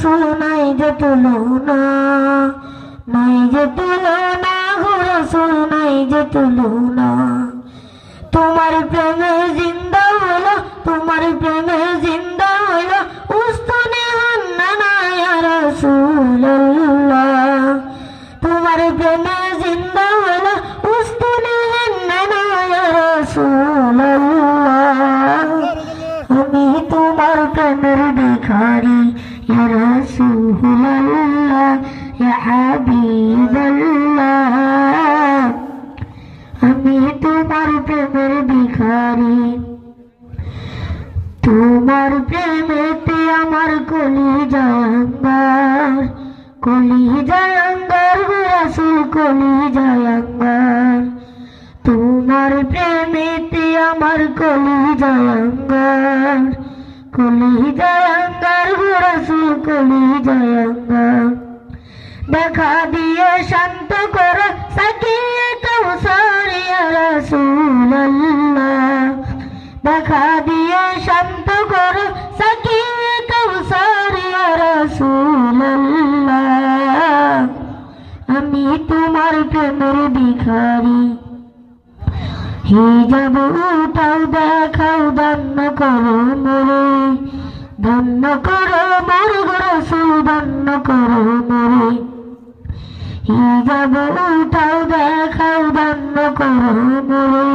রাসূল নাই যে তুলনা, নাই যে তুলনা গো রাসূল নাই যে তুলনা। তোমার প্রেমে জিন্দা হলো, তোমার প্রেমে জিন্দা হলো উস্তানে হান্নানা ইয়া রাসূলুল্লাহ। তোমার প্রেমে জিন্দা হলো উস্তানে হান্নানা ইয়া রাসূলুল্লাহ। আমি তোমার প্রেমের ভিখারি ইয়া রাসূলুল্লাহ ইয়া হাবিবাল্লাহ। আমি তোমার প্রেমের ভিখারি, তোমার প্রেমেতে আমার কলিজায় আঙ্গার, কলিজায় আঙ্গার গো রাসূল কলিজায় আঙ্গার। তোমার প্রেমেতে আমার কলিজায় আঙ্গার, কলিজায় আঙ্গার গো রাসূল কলিজায় আঙ্গার। দেখা দিয়ে শান্ত করো সাকিয়ে কাউসার ইয়া রাসূলুল্লাহ। দেখা দিয়ে শান্ত করো সাকিয়ে কাউসার ইয়া রাসূলুল্লাহ। আমি তোমার প্রেমের ভিখারি, হিজাব উঠাও দেখাও দান করো মোরে, দান করো মোর গো রাসূল দান করো মোরে। হিজাব উঠাও দেখাও দান করো মোরে,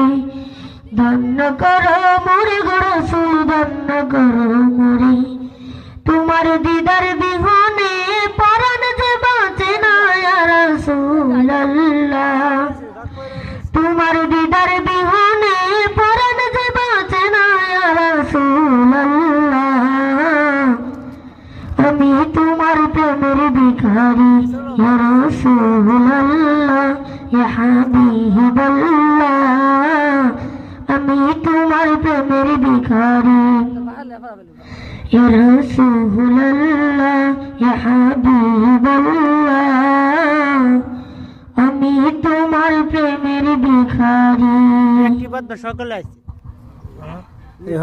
দান করো মোরে গো রাসূল দান করো মোরে। তোমার দিদার বিহনে পরাণ যে বাঁচে না ইয়া রাসূলুল্লাহ। তোমার দিদার বিহনে পরাণ যে বাঁচে না ইয়া রাসূলুল্লাহ। আমি তোমার প্রেমের ভিখারি ইয়া রাসূলুল্লাহ ইয়া হাবিবাল্লাহ। আমি তোমার প্রেমের ভিখারি ইয়া রাসূলুল্লাহ ইয়া হাবিবাল্লাহ। আমি তোমার প্রেমের ভিখারি। কি বাদ সকলে আছে,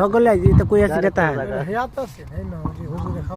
সকলে আছে তো কই আছে এটা